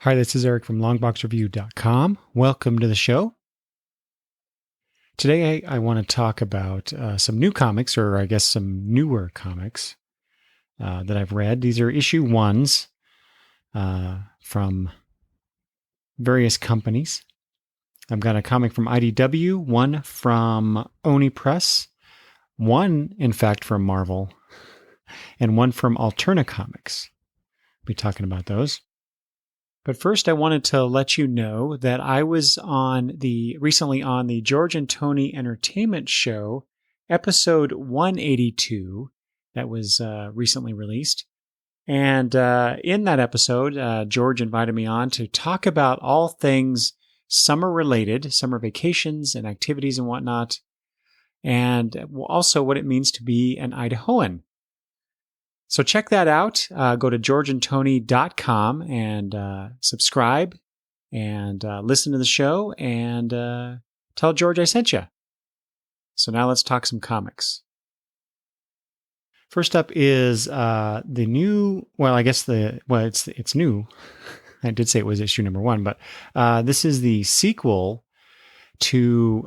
Hi, this is Eric from longboxreview.com. Welcome to the show. Today I want to talk about some new comics, or I guess some newer comics that I've read. These are issue ones from various companies. I've got a comic from IDW, one from Oni Press, one, in fact, from Marvel, and one from Alterna Comics. I'll be talking about those. But first, I wanted to let you know that I was recently on the George and Tony Entertainment Show, episode 182, that was recently released. And in that episode, George invited me on to talk about all things summer-related, summer vacations and activities and whatnot, and also what it means to be an Idahoan. So check that out. Go to georgeandtony.com and subscribe and listen to the show and tell George I sent you. So now let's talk some comics. First up is the new, it's new. I did say it was issue number 1, but this is the sequel to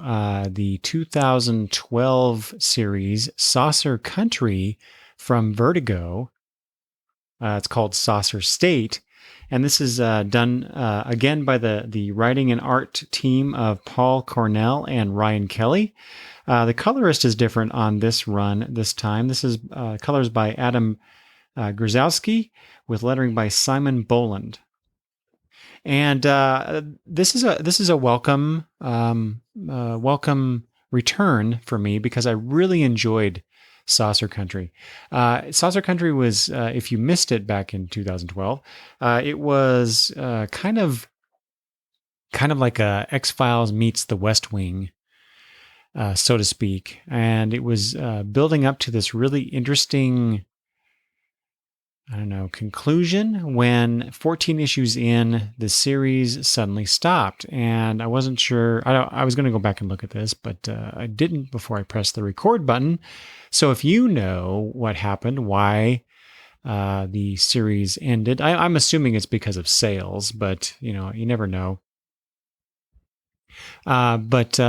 the 2012 series Saucer Country from Vertigo. It's called Saucer State. And this is done again by the writing and art team of Paul Cornell and Ryan Kelly. The colorist is different on this run this time. This is colors by Adam Grzowski with lettering by Simon Boland. And this is a welcome return for me because I really enjoyed Saucer Country. Saucer Country was, if you missed it back in 2012, it was kind of like a X-Files meets The West Wing, so to speak. And it was building up to this really interesting, conclusion when 14 issues in, the series suddenly stopped. And I wasn't sure. I was going to go back and look at this, but I didn't before I pressed the record button. So if you know what happened, why the series ended, I'm assuming it's because of sales, but you never know. It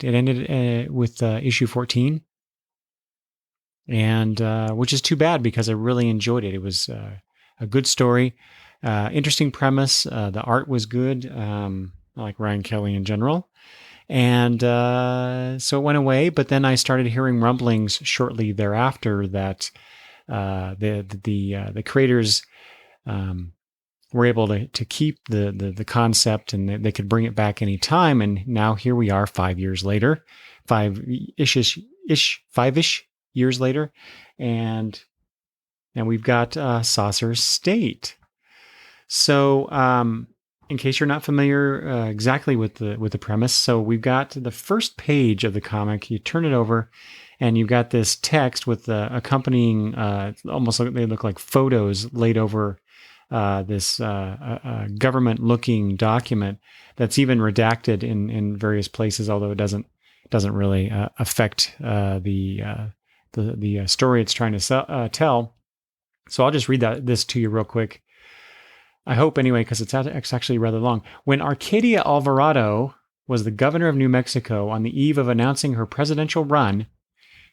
ended with issue 14. And which is too bad because I really enjoyed it. It was a good story, interesting premise. The art was good. I like Ryan Kelly in general. And so it went away, but then I started hearing rumblings shortly thereafter that the creators were able to keep the concept and they could bring it back anytime. And now here we are 5 years later, five-ish years later, and we've got Saucer State. So in case you're not familiar exactly with the premise, so we've got the first page of the comic. You turn it over, and you've got this text with the accompanying, almost like they look like photos laid over this government-looking document that's even redacted in various places, although it doesn't really affect the story it's trying to tell. So I'll just read this to you real quick. I hope anyway, because it's actually rather long. When Arcadia Alvarado was the governor of New Mexico on the eve of announcing her presidential run,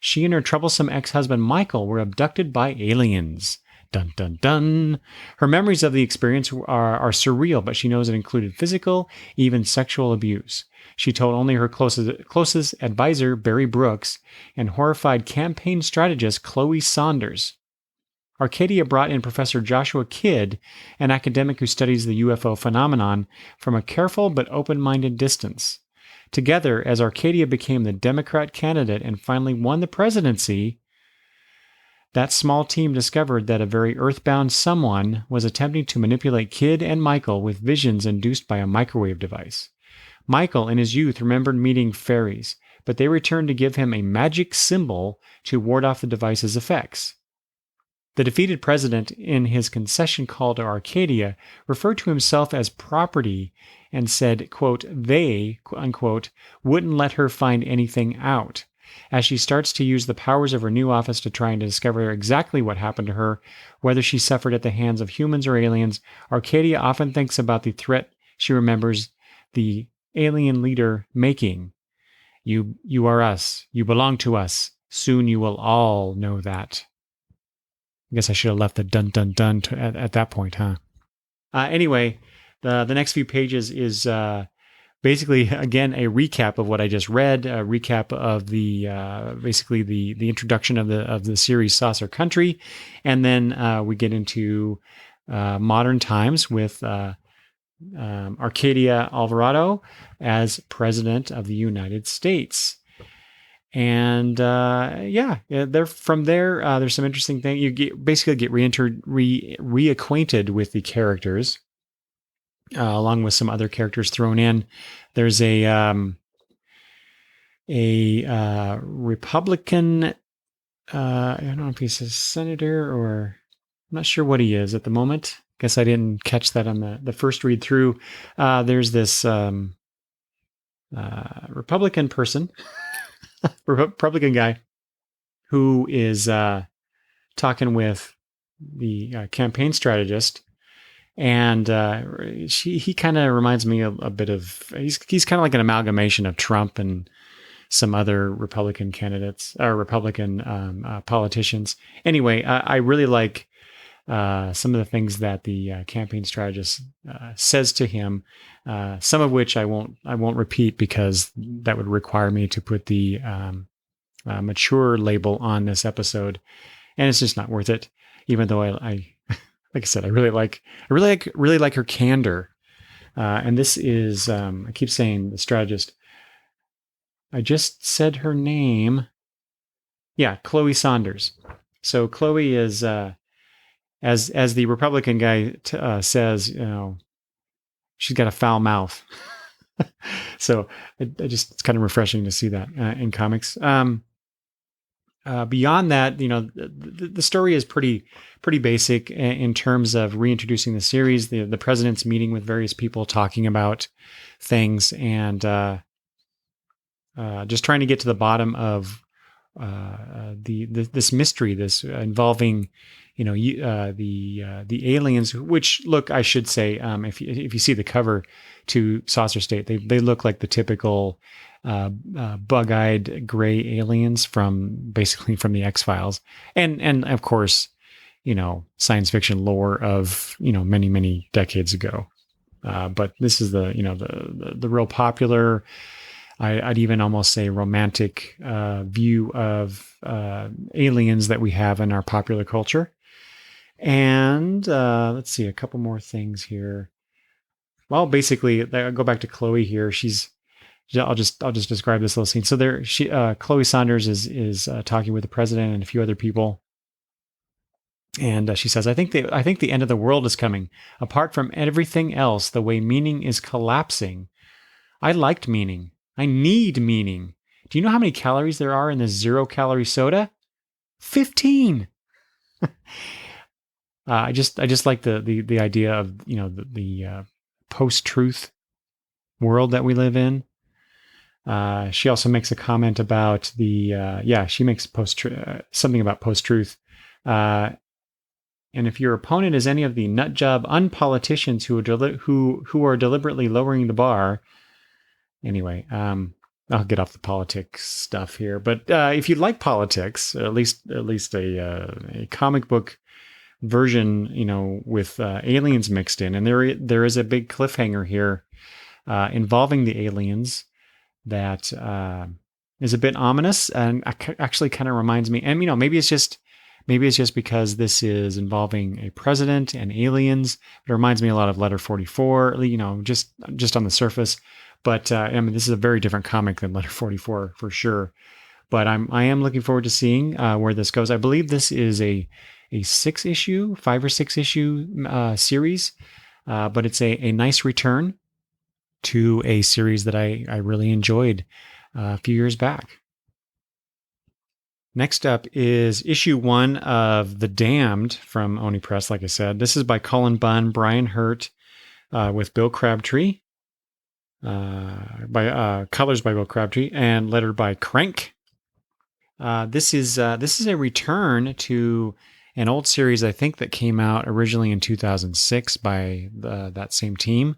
she and her troublesome ex-husband Michael were abducted by aliens. Dun, dun, dun. Her memories of the experience are surreal, but she knows it included physical, even sexual abuse. She told only her closest advisor, Barry Brooks, and horrified campaign strategist, Chloe Saunders. Arcadia brought in Professor Joshua Kidd, an academic who studies the UFO phenomenon, from a careful but open-minded distance. Together, as Arcadia became the Democrat candidate and finally won the presidency, that small team discovered that a very earthbound someone was attempting to manipulate Kidd and Michael with visions induced by a microwave device. Michael, in his youth, remembered meeting fairies, but they returned to give him a magic symbol to ward off the device's effects. The defeated president, in his concession call to Arcadia, referred to himself as property and said, quote, they, unquote, wouldn't let her find anything out. As she starts to use the powers of her new office to try and discover exactly what happened to her, whether she suffered at the hands of humans or aliens, Arcadia often thinks about the threat she remembers the alien leader making. You are us. You belong to us. Soon you will all know that. I guess I should have left the dun dun dun at that point, huh? Anyway, the next few pages is basically, again, a recap of what I just read, a recap of the basically the introduction of the series Saucer Country, and then we get into modern times with Arcadia Alvarado as president of the United States. And they're from there. There's some interesting things. You basically get reacquainted with the characters, along with some other characters thrown in. There's a Republican. I don't know if he's a senator or I'm not sure what he is at the moment. Guess I didn't catch that on the first read through. There's this Republican person. Republican guy who is talking with the campaign strategist, and he kind of reminds me a bit of he's kind of like an amalgamation of Trump and some other Republican candidates or Republican politicians. Anyway, I really like some of the things that the campaign strategist says to him, some of which I won't repeat because that would require me to put the mature label on this episode, and it's just not worth it. Even though I like I said, I really like her candor, and this is I keep saying the strategist. I just said her name. Yeah, Chloe Saunders. So Chloe is. As the Republican guy says, she's got a foul mouth. So it's kind of refreshing to see that in comics. Beyond that, the story is pretty basic in terms of reintroducing the series. The president's meeting with various people, talking about things, and just trying to get to the bottom of this mystery, this involving the aliens. Which, look, I should say, if you see the cover to Saucer State, they look like the typical bug-eyed gray aliens from the X-Files, and of course, science fiction lore of many decades ago. But this is the real popular. I'd even almost say romantic view of aliens that we have in our popular culture. And let's see, a couple more things here. Well, basically, I go back to Chloe here. I'll just describe this little scene. So Chloe Saunders is talking with the president and a few other people, and she says, "I think the end of the world is coming. Apart from everything else, the way meaning is collapsing. I liked meaning. I need meaning. Do you know how many calories there are in this 0-calorie soda? 15." I just like the idea of the post-truth world that we live in. She also makes a comment about she makes something about post-truth. And if your opponent is any of the nutjob unpoliticians who are deliberately lowering the bar. Anyway, I'll get off the politics stuff here. But if you like politics, at least a comic book version, with aliens mixed in, and there is a big cliffhanger here involving the aliens that is a bit ominous, and actually kind of reminds me. And maybe it's just because this is involving a president and aliens. It reminds me a lot of Letter 44. Just on the surface. But this is a very different comic than Letter 44 for sure. But I am looking forward to seeing where this goes. I believe this is a 5 or 6 issue series, but it's a nice return to a series that I really enjoyed a few years back. Next up is issue 1 of The Damned from Oni Press. Like I said, this is by Cullen Bunn, Brian Hurt, with Bill Crabtree. By colors by Bill Crabtree and lettered by Crank. This is a return to an old series I think that came out originally in 2006 by that same team.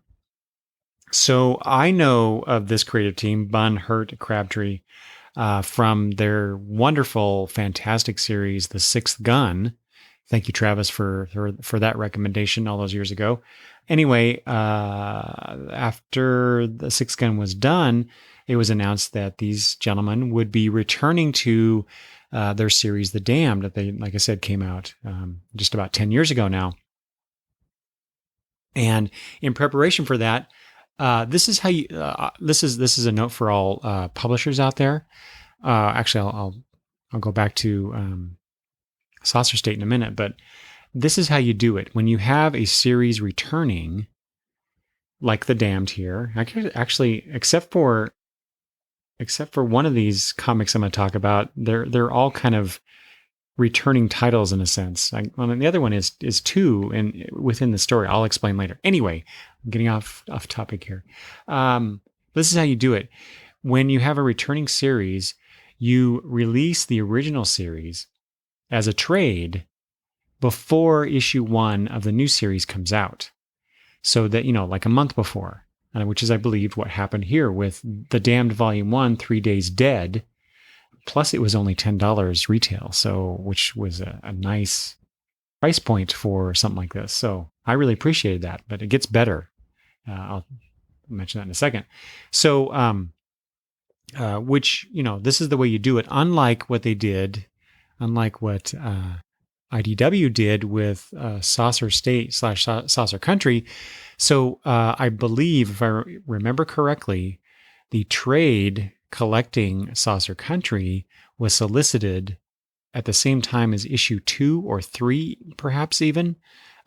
So I know of this creative team, Bunn, Hurt, Crabtree, from their wonderful, fantastic series, The Sixth Gun. Thank you, Travis, for that recommendation all those years ago. Anyway, after The Sixth Gun was done, it was announced that these gentlemen would be returning to their series, The Damned, that they, like I said, came out just about 10 years ago now. And in preparation for that, this is how you. This is a note for all publishers out there. Actually, I'll go back to Saucer State in a minute, but this is how you do it when you have a series returning, like The Damned here. Actually, except for one of these comics I'm going to talk about, they're all kind of returning titles in a sense. And the other one is two and within the story. I'll explain later. Anyway, I'm getting off topic here. This is how you do it. When you have a returning series, you release the original series as a trade before issue 1 of the new series comes out. So that, like a month before, which is, I believe, what happened here with The Damned Volume 1, 3 Days Dead. Plus, it was only $10 retail, so which was a nice price point for something like this. So I really appreciated that, but it gets better. I'll mention that in a second. So, this is the way you do it. Unlike what IDW did with Saucer State / Saucer Country. So I believe, if I remember correctly, the trade collecting Saucer Country was solicited at the same time as issue 2 or 3, perhaps even,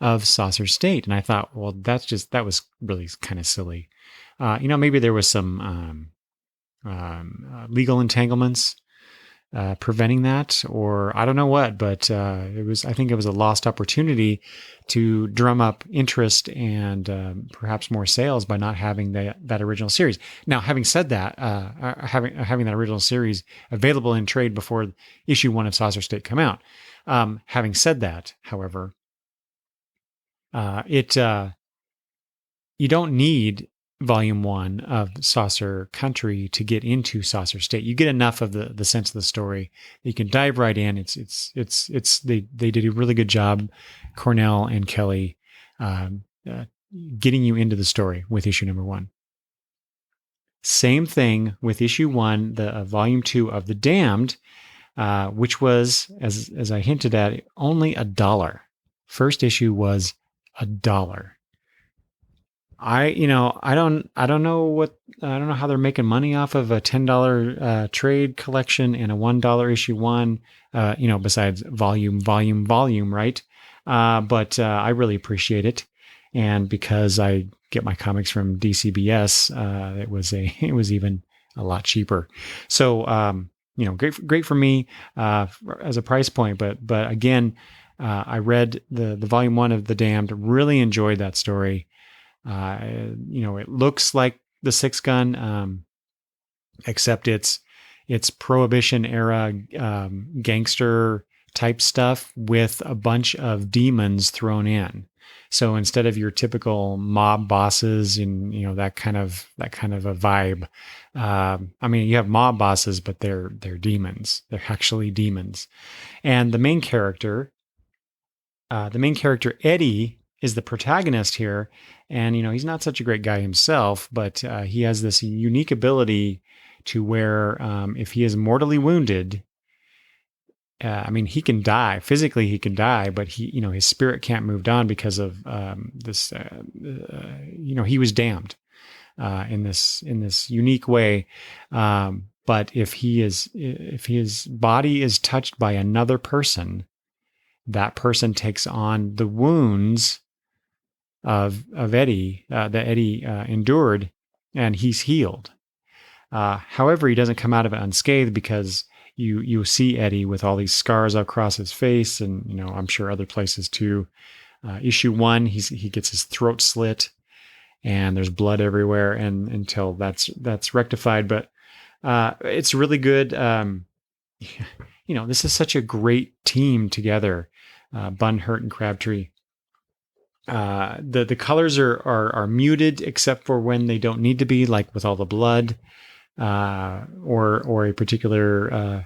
of Saucer State. And I thought, well, that was really kind of silly. Maybe there was some legal entanglements preventing that, or I don't know what, but I think it was a lost opportunity to drum up interest and perhaps more sales by not having that original series. Now, having said that, having that original series available in trade before issue 1 of Saucer State come out. Having said that, however, you don't need Volume 1 of Saucer Country to get into Saucer State. You get enough of the sense of the story that you can dive right in. They did a really good job, Cornell and Kelly, getting you into the story with issue number 1. Same thing with issue 1, the Volume 2 of The Damned, which was, as I hinted at, only $1. First issue was $1. I don't know how they're making money off of a $10 trade collection and a $1 issue 1, besides volume, right? But I really appreciate it. And because I get my comics from DCBS, it was even a lot cheaper. So, great for me, as a price point, but again, I read the Volume 1 of The Damned, really enjoyed that story. It looks like The Sixth Gun, except it's Prohibition era gangster type stuff with a bunch of demons thrown in. So instead of your typical mob bosses and that kind of a vibe, you have mob bosses, but they're demons. They're actually demons, and the main character Eddie is the protagonist here. And, he's not such a great guy himself, but he has this unique ability to where if he is mortally wounded, he can die. Physically, he can die, but his spirit can't move on because of this, he was damned in this unique way. But if his body is touched by another person, that person takes on the wounds of Eddie that Eddie endured, and he's healed. However, he doesn't come out of it unscathed, because you see Eddie with all these scars across his face, and I'm sure other places too. Issue 1, he gets his throat slit, and there's blood everywhere, and until that's rectified. But it's really good. this is such a great team together. Bunn, Hurt, and Crabtree. The colors are muted except for when they don't need to be, like with all the blood, or a particular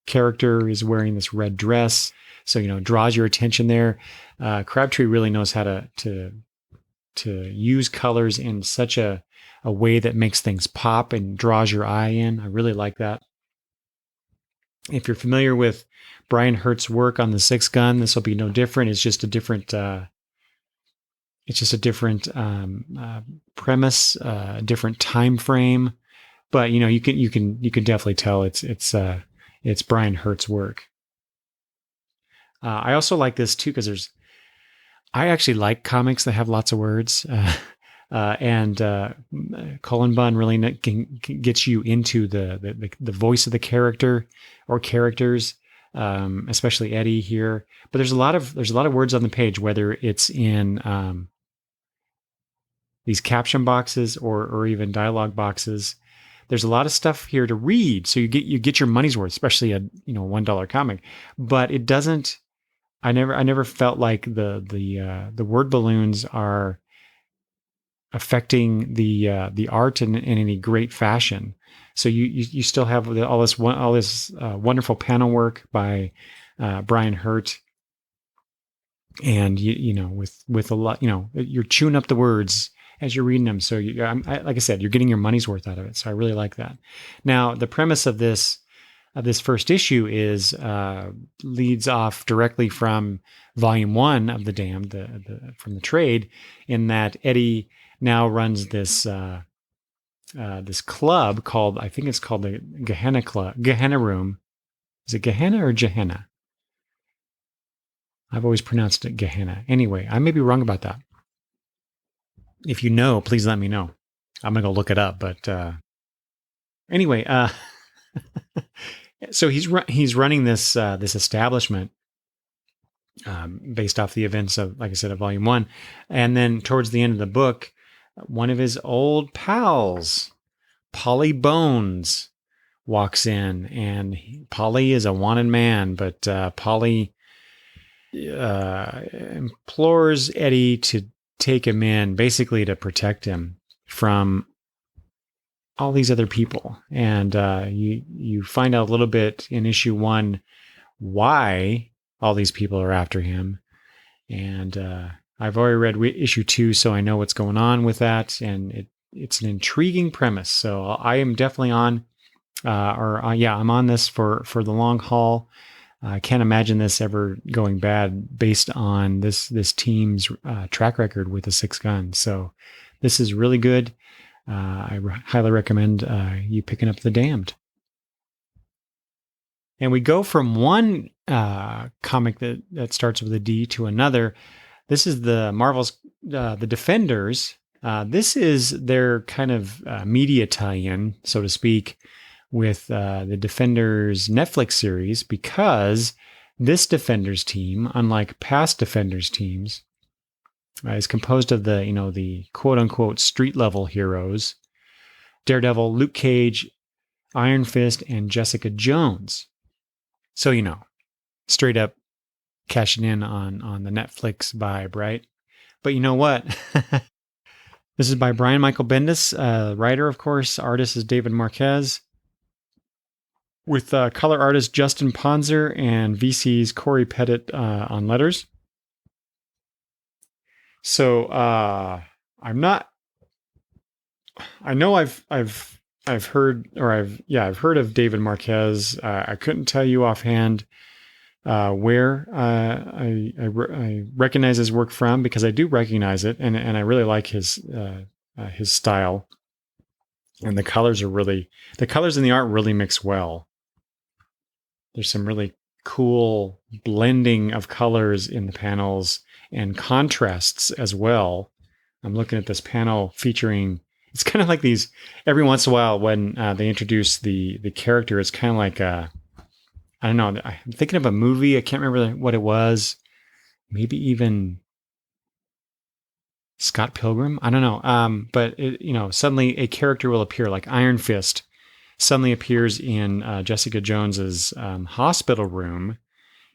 character is wearing this red dress, so draws your attention there. Crabtree really knows how to use colors in such a way that makes things pop and draws your eye in. I really like that. If you're familiar with Brian Hurt's work on the Six Gun, this will be no different. It's just a different premise, different time frame, but you can definitely tell it's Brian Hurt's work. I also like this too because I actually like comics that have lots of words, and Cullen Bunn really gets you into the voice of the character or characters, especially Eddie here. But there's a lot of words on the page, whether it's in these caption boxes or even dialogue boxes. There's a lot of stuff here to read, so you get your money's worth, especially a $1 comic. But it doesn't. I never felt like the word balloons are affecting the art in any great fashion. So you still have all this wonderful panel work by Brian Hurt, and with a lot, you're chewing up the words as you're reading them. So like I said, you're getting your money's worth out of it. So I really like that. Now, the premise of this first issue is leads off directly from volume 1 of The Damned, from the trade, in that Eddie now runs this this club called, I think it's called the Gehenna Club, Gehenna Room. Is it Gehenna or Gehenna? I've always pronounced it Gehenna. Anyway, I may be wrong about that. If you know, please let me know. I'm gonna go look it up. But anyway, so he's running this establishment based off the events of, like I said, of volume 1, and then towards the end of the book, one of his old pals, Polly Bones, walks in, and Polly is a wanted man, but Polly implores Eddie to take him in, basically to protect him from all these other people. And you find out a little bit in issue 1 why all these people are after him. And I've already read issue 2, so I know what's going on with that. And it's an intriguing premise. So I am definitely on, I'm on this for the long haul. I can't imagine this ever going bad based on this team's track record with the Six Gun. So this is really good. I highly recommend you picking up The Damned. And we go from one comic that starts with a D to another. This is the Marvel's The Defenders. This is their kind of media tie-in, so to speak, with the Defenders Netflix series, because this Defenders team, unlike past Defenders teams, is composed of the quote-unquote street-level heroes: Daredevil, Luke Cage, Iron Fist, and Jessica Jones. So, straight up cashing in on the Netflix vibe, right? But you know what? This is by Brian Michael Bendis, writer, of course. Artist is David Marquez, with color artist Justin Ponzer and VC's Corey Pettit on letters. So I'm not. I know I've heard, or I've heard of David Marquez. I couldn't tell you offhand where I recognize his work from, because I do recognize it, and I really like his style, and the colors and the art really mix well. There's some really cool blending of colors in the panels and contrasts as well. I'm looking at this panel featuring, it's kind of like these, every once in a while when they introduce the character, it's kind of like I don't know, I'm thinking of a movie. I can't remember what it was. Maybe even Scott Pilgrim. I don't know. But suddenly a character will appear, like Iron Fist suddenly appears in Jessica Jones's hospital room.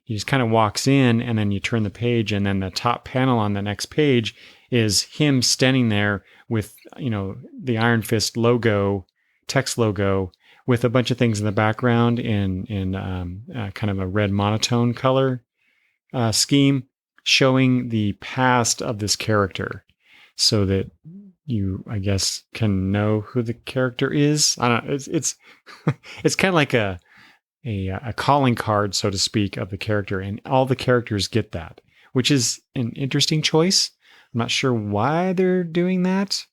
He just kind of walks in, and then you turn the page, and then the top panel on the next page is him standing there with, the Iron Fist logo, text logo, with a bunch of things in the background in kind of a red monotone color scheme, showing the past of this character, so that you, I guess, can know who the character is. I don't know. It's it's kind of like a calling card, so to speak, of the character, and all the characters get that, which is an interesting choice. I'm not sure why they're doing that.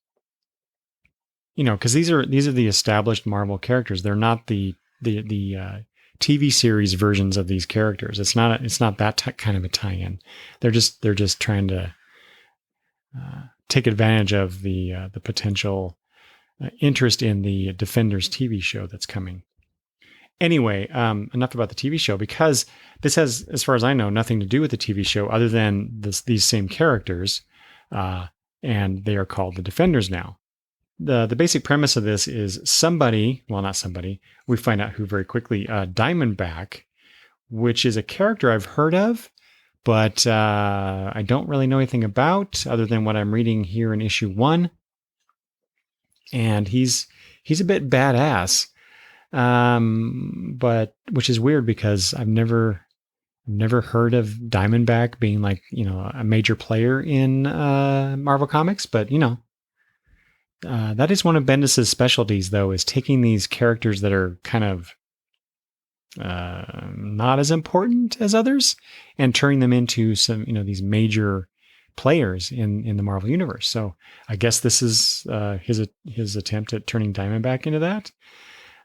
Because these are the established Marvel characters. They're not the TV series versions of these characters. It's not that kind of a tie-in. They're just trying to take advantage of the potential interest in the Defenders TV show that's coming. Anyway, enough about the TV show, because this has, as far as I know, nothing to do with the TV show other than these same characters, and they are called the Defenders now. The basic premise of this is not somebody, we find out who very quickly, Diamondback, which is a character I've heard of, but I don't really know anything about other than what I'm reading here in issue 1. And he's a bit badass, but which is weird because I've never heard of Diamondback being like, a major player in Marvel Comics, but that is one of Bendis's specialties, though, is taking these characters that are kind of not as important as others and turning them into some, these major players in the Marvel universe. So I guess this is his attempt at turning Diamondback into that.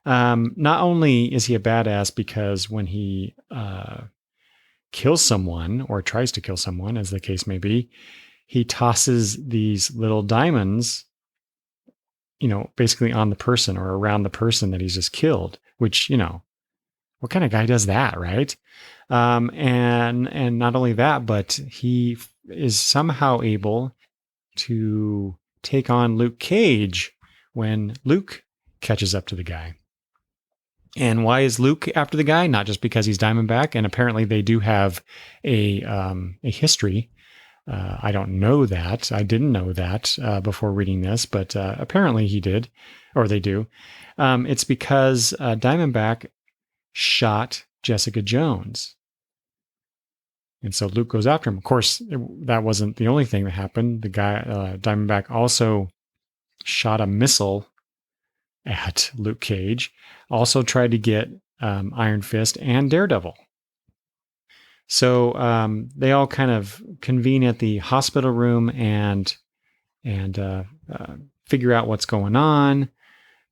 Not only is he a badass because when he kills someone or tries to kill someone, as the case may be, he tosses these little diamonds, basically on the person or around the person that he's just killed, which, what kind of guy does that, right? And not only that, but he is somehow able to take on Luke Cage when Luke catches up to the guy. And why is Luke after the guy? Not just because he's Diamondback, and apparently they do have a history. I don't know that. I didn't know that before reading this, but apparently he did, or they do. It's because Diamondback shot Jessica Jones. And so Luke goes after him. Of course, that wasn't the only thing that happened. The guy, Diamondback, also shot a missile at Luke Cage, also tried to get Iron Fist and Daredevil. So they all kind of convene at the hospital room and figure out what's going on.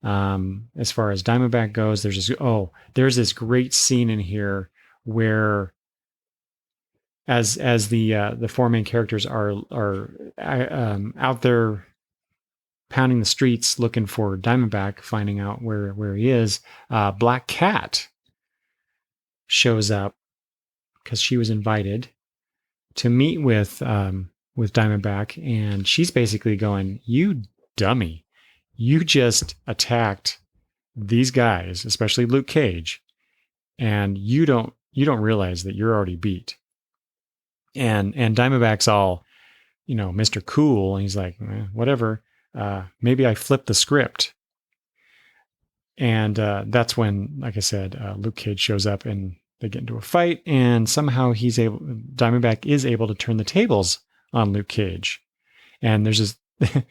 As far as Diamondback goes, there's this great scene in here where, as the four main characters are out there pounding the streets looking for Diamondback, finding out where he is, Black Cat shows up because she was invited to meet with Diamondback, and she's basically going, "You dummy, you just attacked these guys, especially Luke Cage, and you don't realize that you're already beat." And Diamondback's all, Mr. Cool, and he's like, whatever. Maybe I flipped the script. And that's when, like I said, Luke Cage shows up and they get into a fight, and somehow Diamondback is able to turn the tables on Luke Cage. And there's this,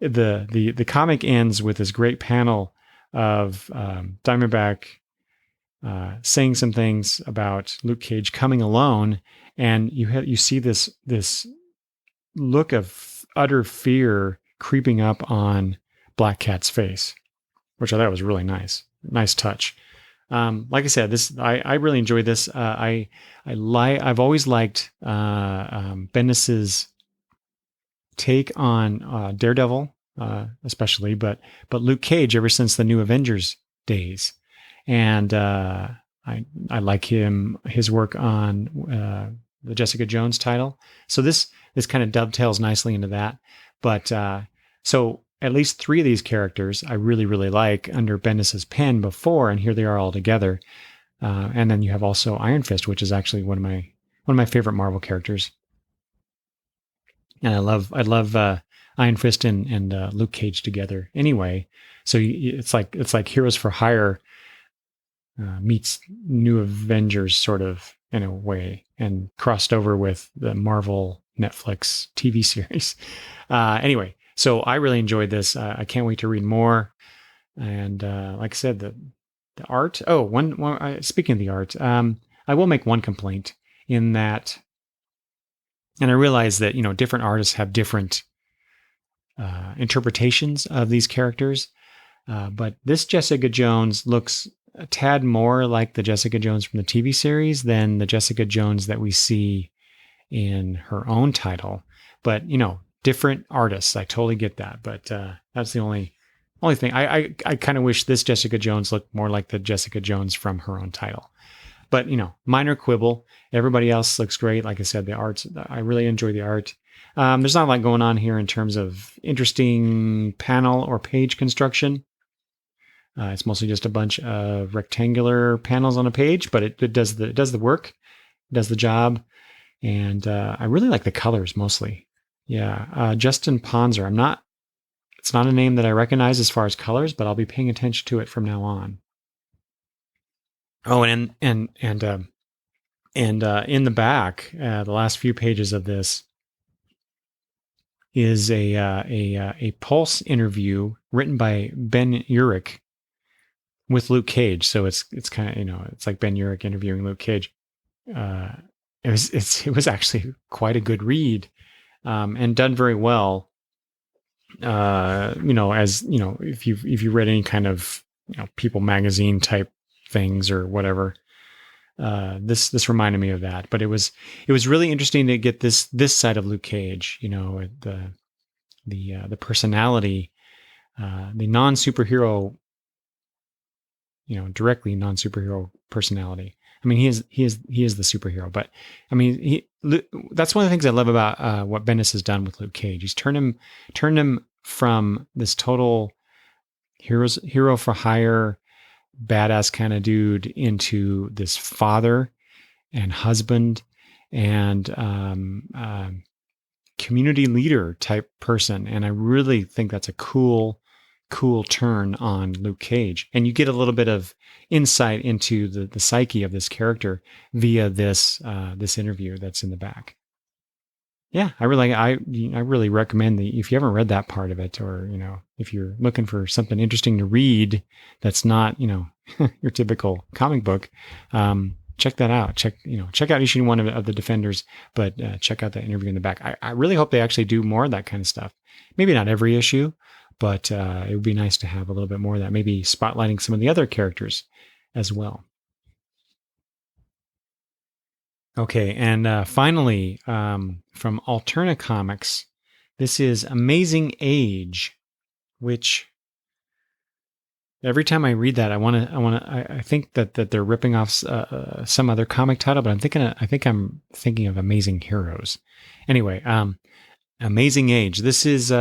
the comic ends with this great panel of Diamondback saying some things about Luke Cage coming alone, and you see this look of utter fear creeping up on Black Cat's face, which I thought was really nice touch. Like I said, I really enjoyed this. I've always liked Bendis's take on Daredevil, especially, but Luke Cage ever since the New Avengers days, and I like his work on the Jessica Jones title. So this kind of dovetails nicely into that. But so at least 3 of these characters I really, really like under Bendis's pen before, and here they are all together. And then you have also Iron Fist, which is actually one of my favorite Marvel characters. And I love Iron Fist and Luke Cage together. Anyway, so it's like Heroes for Hire meets New Avengers, sort of, in a way, and crossed over with the Marvel Netflix TV series. Anyway, so I really enjoyed this. I can't wait to read more. And like I said, the art. Oh, speaking of the art, I will make one complaint in that, and I realize that different artists have different interpretations of these characters. But this Jessica Jones looks a tad more like the Jessica Jones from the TV series than the Jessica Jones that we see in her own title. But, different artists. I totally get that. But that's the only thing. I kind of wish this Jessica Jones looked more like the Jessica Jones from her own title. But, minor quibble. Everybody else looks great. Like I said, the arts, I really enjoy the art. There's not a lot going on here in terms of interesting panel or page construction. It's mostly just a bunch of rectangular panels on a page, but it does the work, does the job. And I really like the colors mostly. Yeah. Justin Ponzer. It's not a name that I recognize as far as colors, but I'll be paying attention to it from now on. Oh, and in the back, the last few pages of this is a Pulse interview written by Ben Urich with Luke Cage. So it's kind of, it's like Ben Urich interviewing Luke Cage. It was actually quite a good read, and done very well. As if you read any kind of People magazine type things or whatever, this reminded me of that. But it was really interesting to get this side of Luke Cage, the personality, the non-superhero, directly non-superhero personality. I mean, he is the superhero, but I mean, that's one of the things I love about what Bendis has done with Luke Cage. He's turned him from this total hero for hire, badass kind of dude into this father and husband and community leader type person. And I really think that's a cool turn on Luke Cage. And you get a little bit of insight into the psyche of this character via this interview that's in the back. Yeah, I really recommend if you haven't read that part of it, or if you're looking for something interesting to read that's not your typical comic book, check that out. Check out issue 1 of the Defenders, but check out that interview in the back. I really hope they actually do more of that kind of stuff. Maybe not every issue, but it would be nice to have a little bit more of that, maybe spotlighting some of the other characters as well. Okay, and finally, from Alterna Comics, this is Amazing Age, which every time I read that, I think that they're ripping off some other comic title, but I think I'm thinking of Amazing Heroes. Anyway, Amazing Age. This is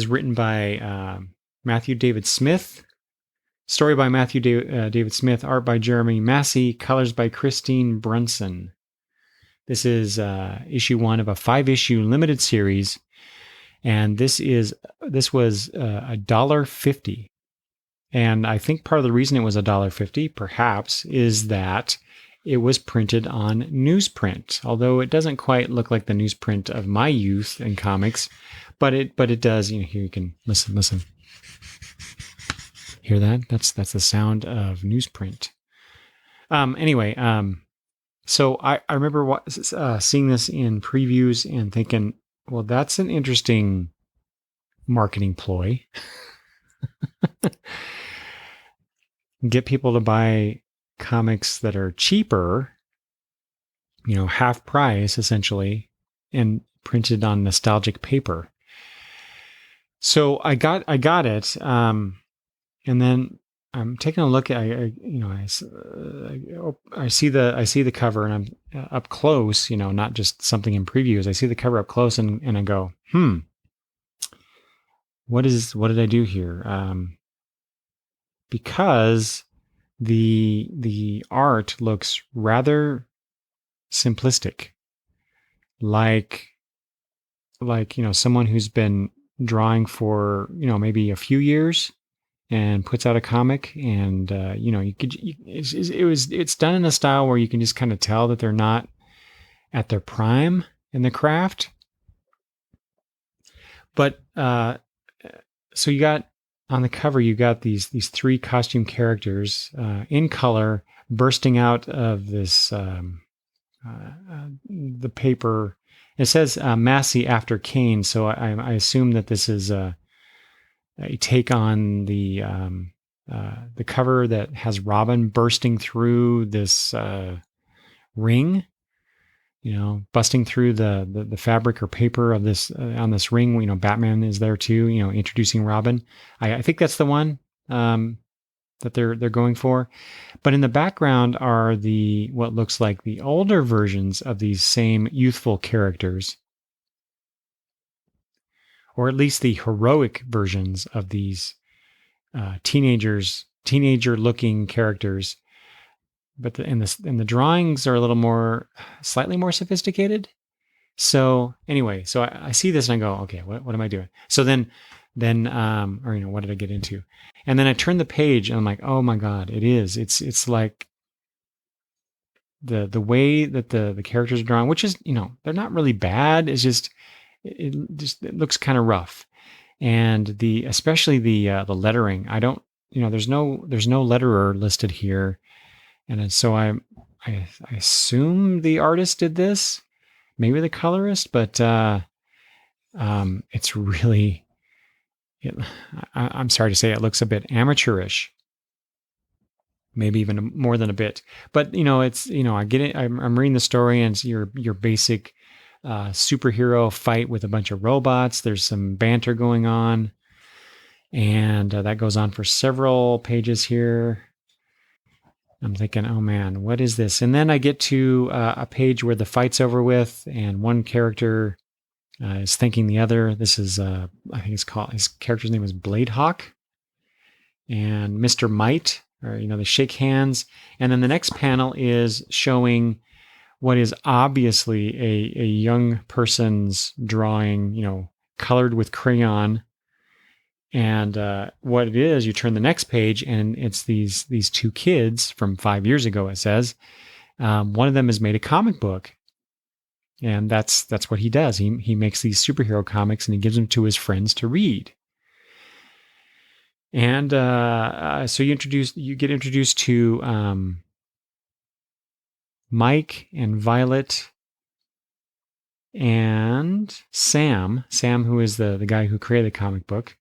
written by Matthew David Smith. Story by Matthew David Smith, art by Jeremy Massey, colors by Christine Brunson. This is issue 1 of a 5-issue limited series, and this was $1.50. And I think part of the reason it was $1.50, perhaps, is that it was printed on newsprint. Although it doesn't quite look like the newsprint of my youth in comics, but it does. Here you can listen. Hear that? That's the sound of newsprint. Anyway, so I remember seeing this in previews and thinking, well, that's an interesting marketing ploy. Get people to buy comics that are cheaper, half price essentially, and printed on nostalgic paper. So I got it. And then I'm taking a look at, I see the cover, and I'm up close, not just something in previews. I see the cover up close and I go, what did I do here? Because the art looks rather simplistic, like someone who's been drawing for maybe a few years and puts out a comic, and it's done in a style where you can just kind of tell that they're not at their prime in the craft. But so you got on the cover, you got these three costume characters in color bursting out of this the paper. It says Massey after Kane, so I assume that this is a take on the cover that has Robin bursting through this ring, busting through the fabric or paper of this on this ring. Batman is there too, introducing Robin. I think that's the one that they're going for. But in the background are what looks like the older versions of these same youthful characters, or at least the heroic versions of these teenager-looking characters. But the drawings are a little slightly more sophisticated. So anyway, so I see this and I go, okay, what am I doing? So then, what did I get into? And then I turn the page and I'm like, oh my God, it's like the way that the characters are drawn, which is, they're not really bad. It's just, it looks kind of rough. And especially the lettering, I don't, there's no letterer listed here. And so I assume the artist did this, maybe the colorist, but it's really, I'm sorry to say, it looks a bit amateurish, maybe even more than a bit. But it's I get it. I'm reading the story, and it's your basic superhero fight with a bunch of robots. There's some banter going on, and that goes on for several pages here. I'm thinking, oh man, what is this? And then I get to a page where the fight's over with, and one character is thanking the other. This is, I think his character's name is Bladehawk, and Mr. Might, or, they shake hands. And then the next panel is showing what is obviously a young person's drawing, colored with crayon. And what it is, you turn the next page, and it's these two kids from 5 years ago. It says one of them has made a comic book, and that's what he does. He makes these superhero comics, and he gives them to his friends to read. And so you get introduced to Mike and Violet and Sam, who is the guy who created the comic book.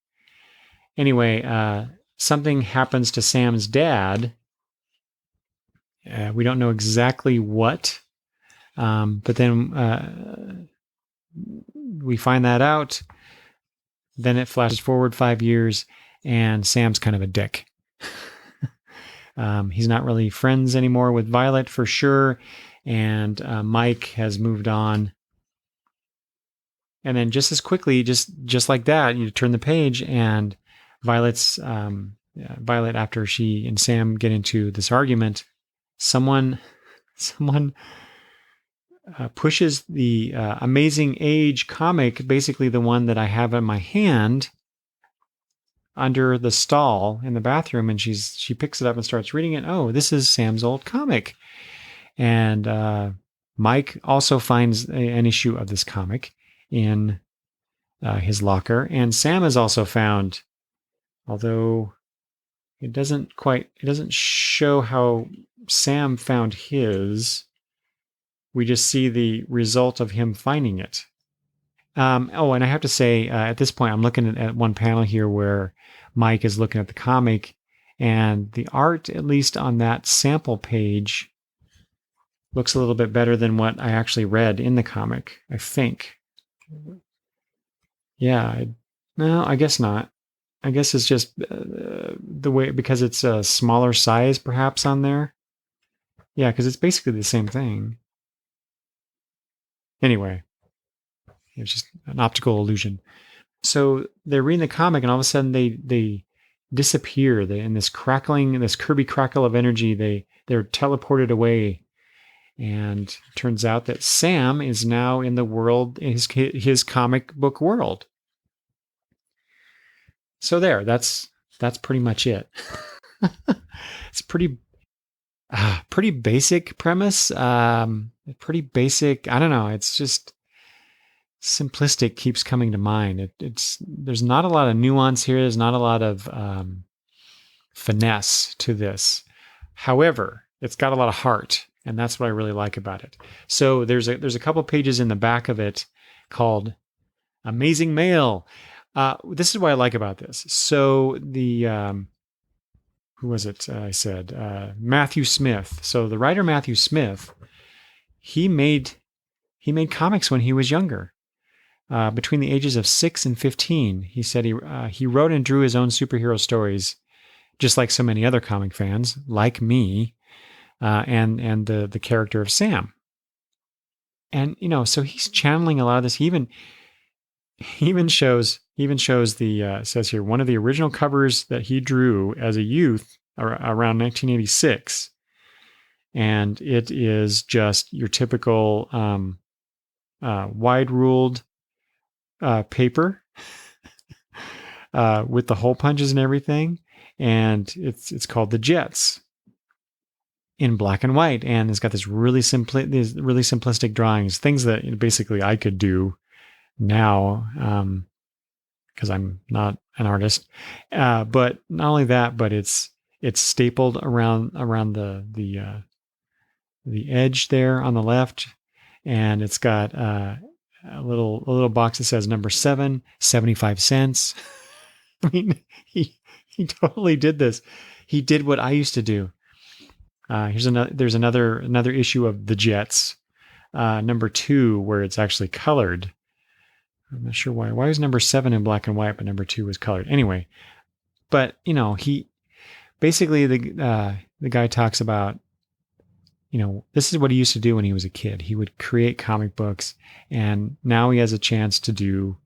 Anyway, something happens to Sam's dad. We don't know exactly what, but then we find that out. Then it flashes forward 5 years, and Sam's kind of a dick. He's not really friends anymore with Violet for sure, and Mike has moved on. And then just as quickly, just like that, you turn the page, and Violet, after she and Sam get into this argument, someone pushes the Amazing Age comic, basically the one that I have in my hand, under the stall in the bathroom, and she picks it up and starts reading it. Oh, this is Sam's old comic. And Mike also finds an issue of this comic in his locker, and Sam has also found, although it doesn't show how Sam found his. We just see the result of him finding it. And I have to say, at this point, I'm looking at one panel here where Mike is looking at the comic, and the art, at least on that sample page, looks a little bit better than what I actually read in the comic, I think. Yeah, no, I guess not. I guess it's just the way, because it's a smaller size perhaps on there. Yeah, because it's basically the same thing. Anyway, it's just an optical illusion. So they're reading the comic, and all of a sudden they disappear. They, in this crackling, this Kirby crackle of energy, they're teleported away. And it turns out that Sam is now in the world, his comic book world. So that's pretty much it. It's pretty basic premise. Pretty basic. I don't know. It's just simplistic keeps coming to mind. It's there's not a lot of nuance here. There's not a lot of finesse to this. However, it's got a lot of heart, and that's what I really like about it. So there's a couple pages in the back of it called "Amazing Mail." This is what I like about this. So the who was it? I said Matthew Smith. So the writer Matthew Smith, he made comics when he was younger. Between the ages of 6 and 15, he said he wrote and drew his own superhero stories, just like so many other comic fans, like me, and the character of Sam. And so he's channeling a lot of this. He even shows the says here one of the original covers that he drew as a youth around 1986, and it is just your typical wide ruled paper with the hole punches and everything, and it's called The Jets in black and white, and it's got these really simplistic drawings, things that basically I could do now because I'm not an artist. But not only that, but it's stapled around the edge there on the left, and it's got a little box that says number 7, 75 cents. I mean, he totally did this. He did what I used to do. There's another issue of The Jets, number 2, where it's actually colored. I'm not sure why. Why was number 7 in black and white, but number 2 was colored? Anyway, but he basically the guy talks about, this is what he used to do when he was a kid. He would create comic books, and now he has a chance to do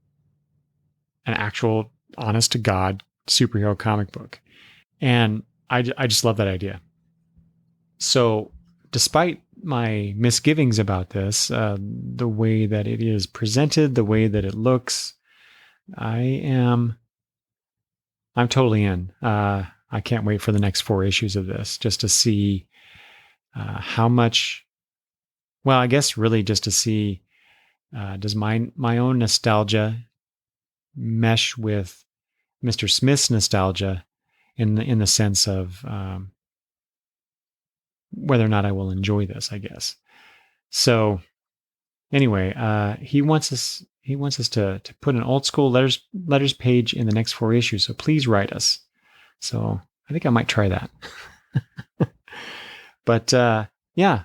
an actual, honest to God superhero comic book. And I just love that idea. So despite my misgivings about this, the way that it is presented, the way that it looks, I'm totally in. I can't wait for the next 4 issues of this just to see how much, well, I guess really just to see, does my own nostalgia mesh with Mr. Smith's nostalgia in the sense of whether or not I will enjoy this, I guess. So anyway, he wants us to put an old school letters page in the next 4 issues. So please write us. So I think I might try that. But yeah,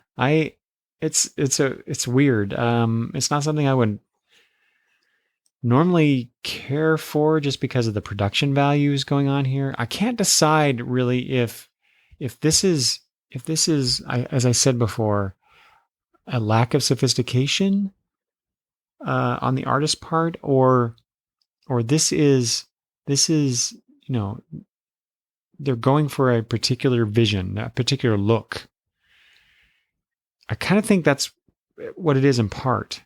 it's weird. It's not something I would normally care for just because of the production values going on here. I can't decide really if this is as I said before, a lack of sophistication on the artist's part, or this is they're going for a particular vision, a particular look. I kind of think that's what it is in part,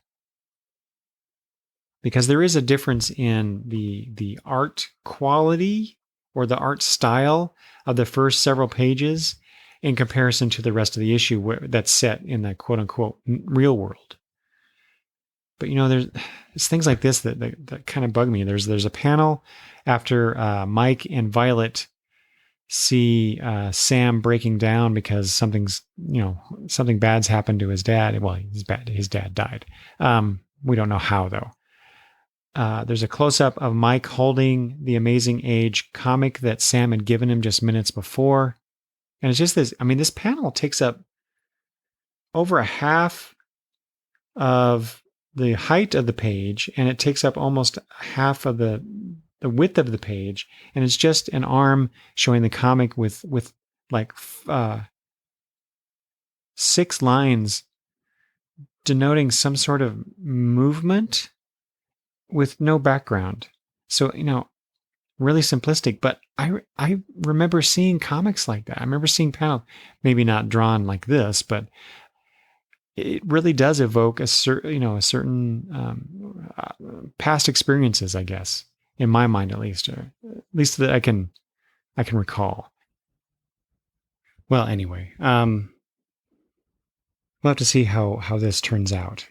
because there is a difference in the art quality or the art style of the first several pages in comparison to the rest of the issue that's set in the quote unquote real world. But there's things like this that kind of bug me. There's a panel after Mike and Violet see Sam breaking down because something bad's happened to his dad. Well, his dad died. We don't know how though. There's a close-up of Mike holding the Amazing Age comic that Sam had given him just minutes before. And it's just this, this panel takes up over a half of the height of the page, and it takes up almost half of the width of the page. And it's just an arm showing the comic with like 6 lines denoting some sort of movement with no background. So, really simplistic, but I remember seeing comics like that. I remember seeing panel, maybe not drawn like this, but it really does evoke a certain past experiences, I guess, in my mind at least, or at least that I can recall. Well, anyway, we'll have to see how this turns out.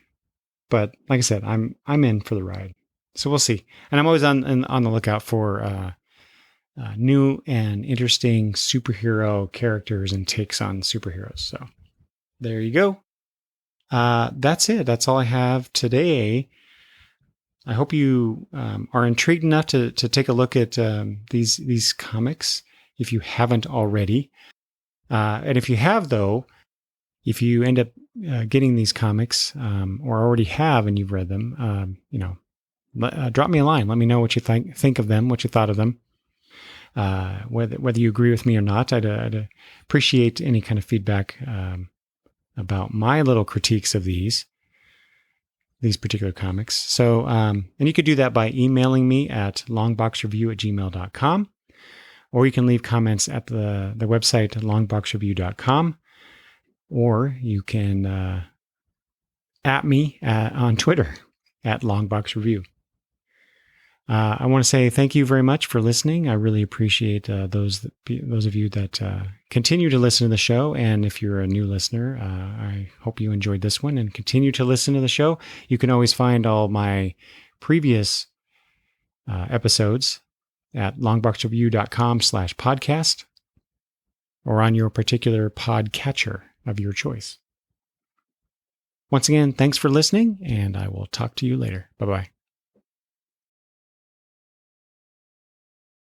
But like I said, I'm in for the ride, so we'll see. And I'm always on the lookout for new and interesting superhero characters and takes on superheroes. So there you go. That's it. That's all I have today. I hope you are intrigued enough to take a look at these comics if you haven't already. And if you have, though, if you end up getting these comics or already have and you've read them, drop me a line. Let me know what you think of them, what you thought of them. Whether you agree with me or not, I'd appreciate any kind of feedback about my little critiques of these particular comics. So, and you could do that by emailing me at longboxreview@gmail.com, or you can leave comments at the website longboxreview.com, or you can at me on Twitter at longboxreview. I want to say thank you very much for listening. I really appreciate those of you that continue to listen to the show. And if you're a new listener, I hope you enjoyed this one and continue to listen to the show. You can always find all my previous episodes at longboxreview.com/podcast or on your particular podcatcher of your choice. Once again, thanks for listening, and I will talk to you later. Bye-bye.